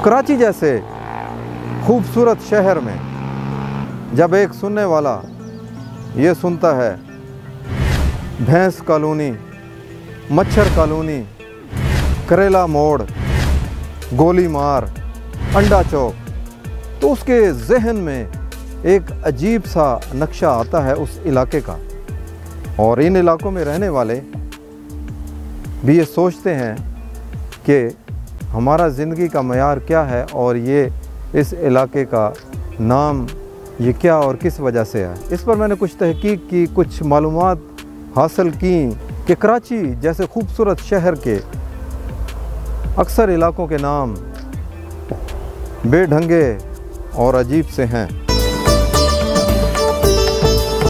कराची जैसे खूबसूरत शहर में जब एक सुनने वाला ये सुनता है भैंस कॉलोनी, मच्छर कॉलोनी, करेला मोड़, गोली मार, अंडा चौक, तो उसके जहन में एक अजीब सा नक्शा आता है उस इलाके का। और इन इलाकों में रहने वाले भी ये सोचते हैं कि हमारा ज़िंदगी का मयार क्या है और ये इस इलाके का नाम ये क्या और किस वजह से है। इस पर मैंने कुछ तहकीक की, कुछ मालूमात हासिल की कि कराची जैसे खूबसूरत शहर के अक्सर इलाकों के नाम बेढंगे और अजीब से हैं।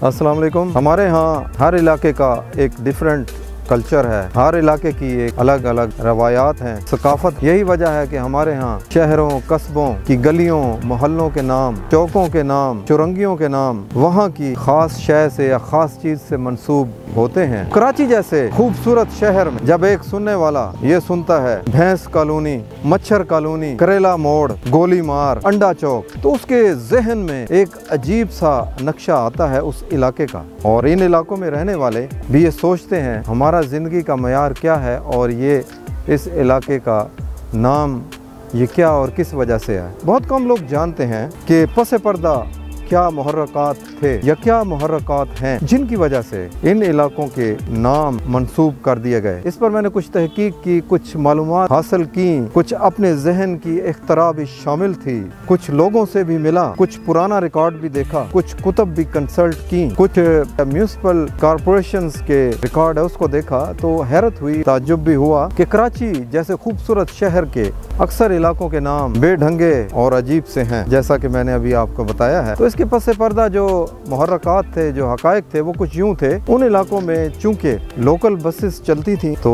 अस्सलाम वालेकुम। हमारे यहाँ हर इलाके का एक डिफरेंट कल्चर है, हर इलाके की एक अलग अलग रवायात हैं, सकाफत। यही वजह है कि हमारे यहाँ शहरों, कस्बों की गलियों, मोहल्लों के नाम, चौकों के नाम, चुरंगियों के नाम वहाँ की ख़ास शय से या ख़ास चीज़ से मंसूब होते हैं। कराची जैसे खूबसूरत शहर में जब एक सुनने वाला ये सुनता है भैंस कॉलोनी, मच्छर कॉलोनी, करेला मोड़, गोली मार, अंडा चौक, तो उसके जहन में एक अजीब सा नक्शा आता है उस इलाके का। और इन इलाकों में रहने वाले भी ये सोचते हैं हमारा ज़िंदगी का मयार क्या है और ये इस इलाके का नाम ये क्या और किस वजह से है। बहुत कम लोग जानते हैं कि पस पर्दा क्या मुहर्रकात थे या क्या मुहर्रकात हैं जिनकी वजह से इन इलाकों के नाम मंसूब कर दिए गए। इस पर मैंने कुछ तहकीक की, कुछ मालूमात हासिल की, कुछ अपने जहन की इख्तरा भी शामिल थी, कुछ लोगों से भी मिला, कुछ पुराना रिकॉर्ड भी देखा, कुछ कुतब भी कंसल्ट की, कुछ म्यूनिसिपल कॉरपोरेशंस के रिकॉर्ड है उसको देखा तो हैरत हुई, ताज्जुब भी हुआ कि कराची जैसे खूबसूरत शहर के अक्सर इलाकों के नाम बेढंगे और अजीब से हैं, जैसा कि मैंने अभी आपको बताया है। तो इसके पसे पर्दा जो मुहर्रकात थे, जो हकायक थे, वो कुछ यूँ थे। उन इलाकों में चूँकि लोकल बसेस चलती थी तो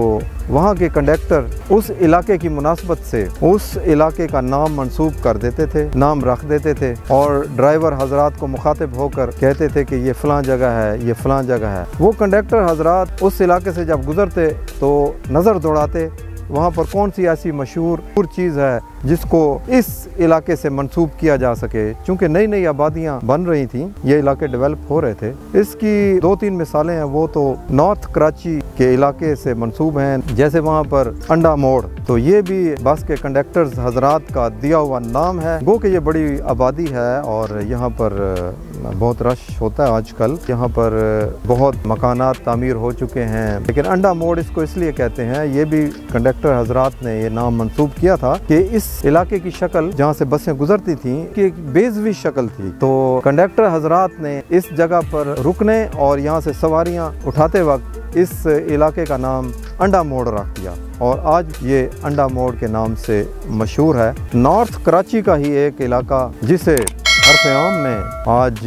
वहाँ के कंडक्टर उस इलाके की मुनासबत से उस इलाके का नाम मंसूब कर देते थे, नाम रख देते थे और ड्राइवर हजरात को मुखातिब होकर कहते थे कि ये फ़लाँ जगह है, ये फ़लाँ जगह है। वो कंडक्टर हजरात उस इलाके से जब गुजरते तो नज़र दौड़ाते वहाँ पर कौन सी ऐसी मशहूर चीज़ है जिसको इस इलाके से मंसूब किया जा सके। चूँकि नई नई आबादियाँ बन रही थीं, ये इलाके डेवलप हो रहे थे। इसकी 2-3 मिसालें हैं। वो तो नॉर्थ कराची के इलाके से मंसूब हैं, जैसे वहाँ पर अंडा मोड़, तो ये भी बस के कंडक्टर्स हजरात का दिया हुआ नाम है। वो कि ये बड़ी आबादी है और यहाँ पर बहुत रश होता है आजकल। यहाँ पर बहुत मकानात तामीर हो चुके हैं, लेकिन अंडा मोड़ इसको इसलिए कहते हैं, ये भी कंडक्टर हजरात ने ये नाम मंसूब किया था कि इस इलाके की शक्ल जहाँ से बसें गुजरती थीं कि एक बेज़वी शक्ल थी। तो कंडक्टर हजरात ने इस जगह पर रुकने और यहाँ से सवारियाँ उठाते वक्त इस इलाके का नाम अंडा मोड़ रख दिया और आज ये अंडा मोड़ के नाम से मशहूर है। नॉर्थ कराची का ही एक इलाका जिसे हरफ आम में आज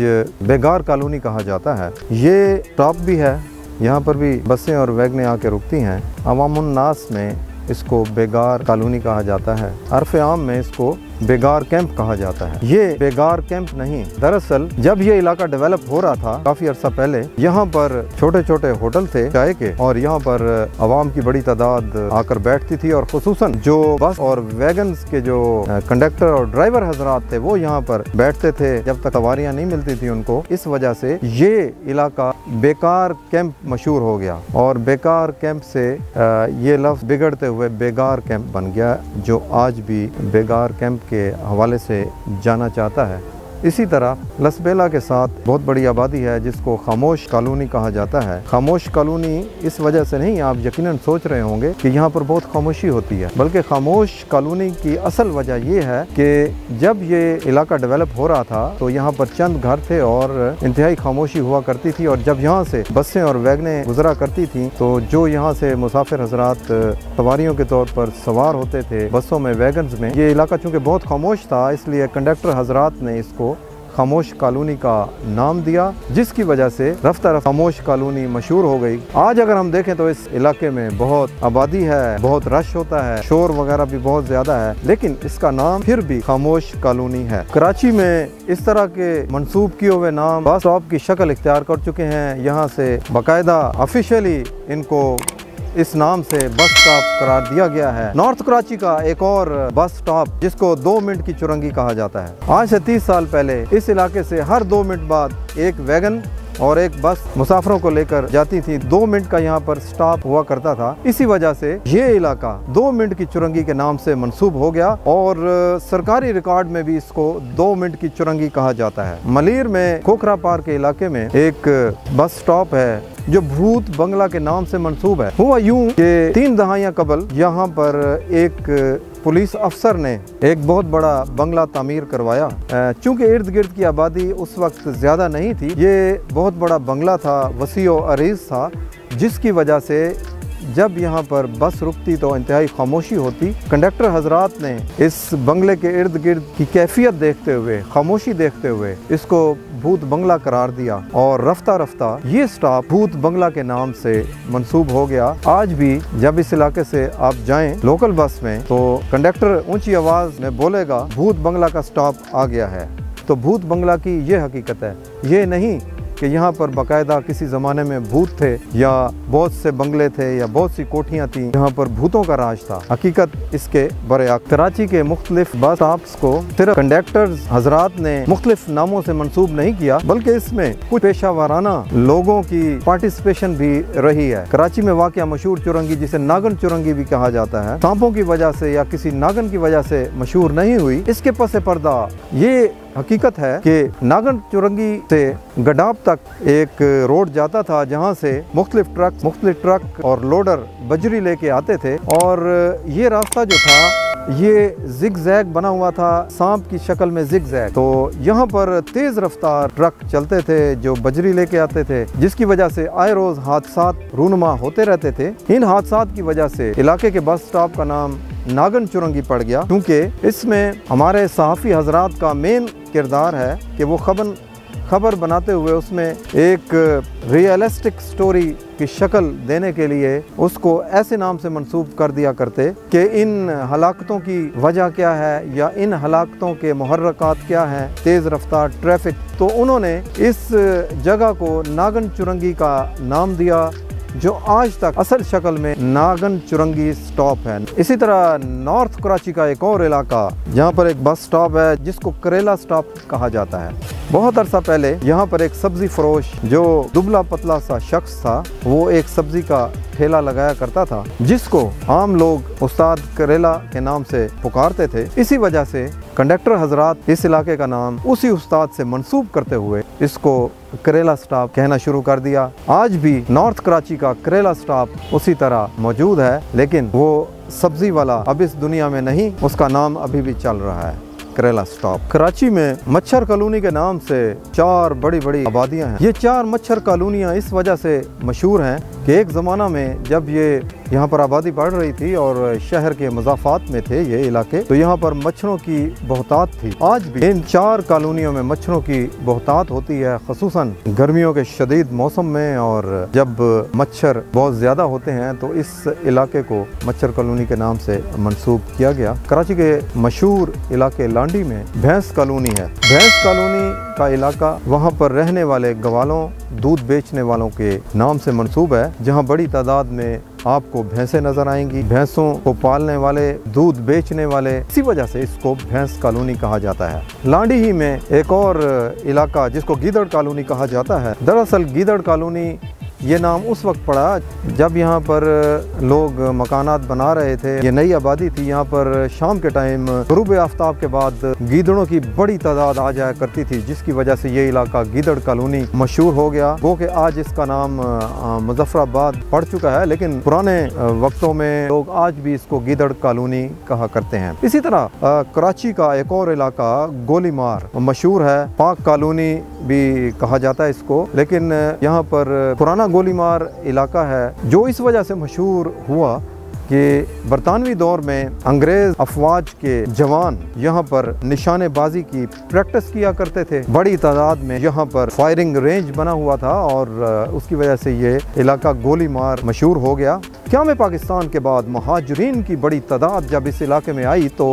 बेगार कॉलोनी कहा जाता है, ये टॉप भी है। यहाँ पर भी बसें और वैगनें आके रुकती हैं। अवामुन नास में इसको बेगार कॉलोनी कहा जाता है, हरफ आम में इसको बेगार कैंप कहा जाता है। ये बेगार कैंप नहीं, दरअसल जब ये इलाका डेवलप हो रहा था काफ़ी अर्सा पहले, यहाँ पर छोटे छोटे होटल थे चाय के और यहाँ पर आवाम की बड़ी तादाद आकर बैठती थी और खुसूसन जो बस और वैगन्स के जो कंडक्टर और ड्राइवर हजरात थे वो यहाँ पर बैठते थे जब तक सवारियाँ नहीं मिलती थी उनको। इस वजह से ये इलाका बेकार कैंप मशहूर हो गया और बेकार कैंप से ये लफ्ज़ बिगड़ते हुए बेगार कैंप बन गया, जो आज भी बेगार कैंप के हवाले से जाना चाहता है। इसी तरह लसबेला के साथ बहुत बड़ी आबादी है जिसको खामोश कॉलोनी कहा जाता है। खामोश कॉलोनी इस वजह से नहीं, आप यकीनन सोच रहे होंगे कि यहाँ पर बहुत खामोशी होती है, बल्कि खामोश कॉलोनी की असल वजह ये है कि जब ये इलाका डेवलप हो रहा था तो यहाँ पर चंद घर थे और इंतहाई खामोशी हुआ करती थी। और जब यहाँ से बसें और वैगनें गुजरा करती थी तो जो यहाँ से मुसाफिर हजरात सवारियों के तौर पर सवार होते थे बसों में, वैगन्स में, ये इलाका चूँकि बहुत खामोश था इसलिए कंडक्टर हजरात ने इसको खामोश कॉलोनी का नाम दिया, जिसकी वजह से रफ्ता रफ्ता खामोश कॉलोनी मशहूर हो गई। आज अगर हम देखें तो इस इलाके में बहुत आबादी है, बहुत रश होता है, शोर वगैरह भी बहुत ज़्यादा है, लेकिन इसका नाम फिर भी खामोश कॉलोनी है। कराची में इस तरह के मंसूब किए हुए नाम बस स्टॉप की शक्ल इख्तियार कर चुके हैं। यहाँ से बाकायदा ऑफिशियली इनको इस नाम से बस स्टॉप करार दिया गया है। नॉर्थ कराची का एक और बस स्टॉप जिसको 2 मिनट की चुरंगी कहा जाता है। आज से 30 साल पहले इस इलाके से हर 2 मिनट बाद एक वैगन और एक बस मुसाफिरों को लेकर जाती थी। 2 मिनट का यहाँ पर स्टॉप हुआ करता था। इसी वजह से ये इलाका 2 मिनट की चुरंगी के नाम से मंसूब हो गया और सरकारी रिकॉर्ड में भी इसको 2 मिनट की चुरंगी कहा जाता है। मलीर में खोखरा पार्क के इलाके में एक बस स्टॉप है जो भूत बंगला के नाम से मंसूब है। हुआ यूं कि 3 दहाइयाँ कबल यहाँ पर एक पुलिस अफसर ने एक बहुत बड़ा बंगला तामीर करवाया। चूंकि इर्द गिर्द की आबादी उस वक्त ज़्यादा नहीं थी, ये बहुत बड़ा बंगला था, वसी व अरीज़ था, जिसकी वजह से जब यहाँ पर बस रुकती तो इंतहाई खामोशी होती। कंडक्टर हजरात ने इस बंगले के इर्द गिर्द की कैफियत देखते हुए, खामोशी देखते हुए इसको भूत बंगला करार दिया और रफ्ता रफ्ता ये स्टॉप भूत बंगला के नाम से मंसूब हो गया। आज भी जब इस इलाके से आप जाएं लोकल बस में तो कंडक्टर ऊंची आवाज़ में बोलेगा भूत बंगला का स्टॉप आ गया है। तो भूत बंगला की ये हकीकत है, ये नहीं कि यहाँ पर बाकायदा किसी ज़माने में भूत थे या बहुत से बंगले थे या बहुत सी कोठियाँ थी, यहाँ पर भूतों का राज था। हकीकत इसके बरअक्स। कराची के मुख्तलिफ बस स्टॉप्स को सिर्फ कंडक्टर्स हजरात ने मुख्तलिफ नामों से मंसूब नहीं किया, बल्कि इसमें कुछ पेशा वाराना लोगों की पार्टिसिपेशन भी रही है। कराची में वाक़या मशहूर चुरंगी जिसे नागन चुरंगी भी कहा जाता है, सांपों की वजह से या किसी नागन की वजह से मशहूर नहीं हुई। इसके पसे पर्दा ये हकीकत है कि नागन चुरंगी से गडाब तक एक रोड जाता था जहां से मुख्तलिफ ट्रक और लोडर बजरी लेके आते थे और ये रास्ता जो था ये जिग जैग बना हुआ था, सांप की शक्ल में जिग जैग। तो यहाँ पर तेज रफ्तार ट्रक चलते थे जो बजरी लेके आते थे, जिसकी वजह से आए रोज हादसात रूनुमा होते रहते थे। इन हादसात की वजह से इलाके के बस स्टॉप का नाम नागन चुरंगी पड़ गया, क्योंकि इसमें हमारे सहाफ़ी हजरात का मेन किरदार है कि वो खबर बनाते हुए उसमें एक रियलिस्टिक स्टोरी की शक्ल देने के लिए उसको ऐसे नाम से मंसूब कर दिया करते कि इन हलाकतों की वजह क्या है या इन हलाकतों के मुहर्रकात क्या हैं, तेज़ रफ्तार ट्रैफिक। तो उन्होंने इस जगह को नागन चुरंगी का नाम दिया, जो आज तक असल शक्ल में नागन चुरंगी स्टॉप है। इसी तरह नॉर्थ कराची का एक और इलाका जहाँ पर एक बस स्टॉप है जिसको करेला स्टॉप कहा जाता है। बहुत अरसा पहले यहाँ पर एक सब्जी फरोश जो दुबला पतला सा शख्स था, वो एक सब्जी का ठेला लगाया करता था, जिसको आम लोग उस्ताद करेला के नाम से पुकारते थे। इसी वजह से कंडक्टर हजरात इस इलाके का नाम उसी उस्ताद से मंसूब करते हुए इसको करेला स्टॉप कहना शुरू कर दिया। आज भी नॉर्थ कराची का करेला स्टॉप उसी तरह मौजूद है, लेकिन वो सब्जी वाला अब इस दुनिया में नहीं, उसका नाम अभी भी चल रहा है, करेला स्टॉप। कराची में मच्छर कॉलोनी के नाम से 4 बड़ी बड़ी आबादियां हैं। ये 4 मच्छर कॉलोनियां इस वजह से मशहूर हैं कि एक ज़माना में जब ये यहाँ पर आबादी बढ़ रही थी और शहर के मज़ाफ़ात में थे ये इलाके, तो यहाँ पर मच्छरों की बहुतात थी। आज भी इन 4 कॉलोनियों में मच्छरों की बहुतात होती है, ख़ुसूसन गर्मियों के शदीद मौसम में। और जब मच्छर बहुत ज़्यादा होते हैं तो इस इलाके को मच्छर कॉलोनी के नाम से मंसूब किया गया। कराची के मशहूर इलाके लांडी में भैंस कॉलोनी है। भैंस कॉलोनी का इलाका वहाँ पर रहने वाले गवालों, दूध बेचने वालों के नाम से मंसूब है, जहाँ बड़ी तादाद में आपको भैंसें नजर आएंगी। भैंसों को पालने वाले, दूध बेचने वाले, इसी वजह से इसको भैंस कॉलोनी कहा जाता है। लांडी ही में एक और इलाका जिसको गीदड़ कॉलोनी कहा जाता है। दरअसल गीदड़ कॉलोनी ये नाम उस वक्त पड़ा जब यहाँ पर लोग मकानात बना रहे थे, ये नई आबादी थी। यहाँ पर शाम के टाइम गुरूब आफ्ताब के बाद गीदड़ों की बड़ी तादाद आ जाया करती थी, जिसकी वजह से ये इलाका गीदड़ कॉलोनी मशहूर हो गया। वो कि आज इसका नाम मुजफ्फराबाद पड़ चुका है, लेकिन पुराने वक्तों में लोग आज भी इसको गीदड़ कॉलोनी कहा करते हैं। इसी तरह कराची का एक और इलाका गोलीमार मशहूर है, पाक कॉलोनी भी कहा जाता है इसको, लेकिन यहाँ पर पुराना गोलीमार इलाका है जो इस वजह से मशहूर हुआ कि बरतानवी दौर में अंग्रेज अफवाज के जवान यहाँ पर निशानेबाजी की प्रैक्टिस किया करते थे। बड़ी तादाद में यहाँ पर फायरिंग रेंज बना हुआ था और उसकी वजह से ये इलाका गोलीमार मशहूर हो गया। क़याम पाकिस्तान के बाद महाजरीन की बड़ी तादाद जब इस इलाके में आई तो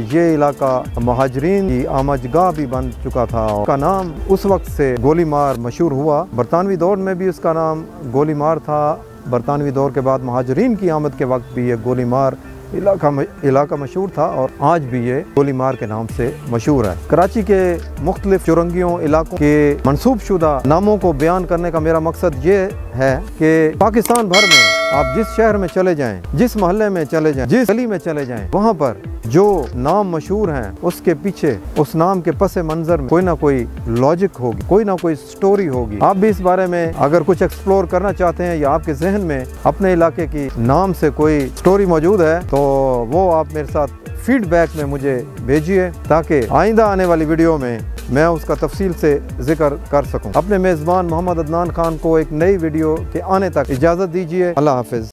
ये इलाका महाजरीन की आमजगाह भी बन चुका था। उसका नाम उस वक्त से गोलीमार मशहूर हुआ। बरतानवी दौर में भी उसका नाम गोलीमार था बरतानवी दौर के बाद महाजरीन की आमद के वक्त भी ये गोलीमार इलाका मशहूर था और आज भी ये गोलीमार के नाम से मशहूर है। कराची के मुख्तलिफ चुरंगियों इलाकों के मंसूब शुदा नामों को बयान करने का मेरा मकसद ये है कि पाकिस्तान भर में आप जिस शहर में चले जाएं, जिस मोहल्ले में चले जाएं, जिस गली में चले जाएं, वहाँ पर जो नाम मशहूर हैं उसके पीछे उस नाम के पस मंज़र में कोई ना कोई लॉजिक होगी, कोई ना कोई स्टोरी होगी। आप भी इस बारे में अगर कुछ एक्सप्लोर करना चाहते हैं या आपके जहन में अपने इलाके की नाम से कोई स्टोरी मौजूद है तो वो आप मेरे साथ फीडबैक में मुझे भेजिए ताकि आइंदा आने वाली वीडियो में मैं उसका तफसील से जिक्र कर सकूं। अपने मेज़बान मोहम्मद अदनान खान को एक नई वीडियो के आने तक इजाज़त दीजिए। अल्लाह हाफिज़।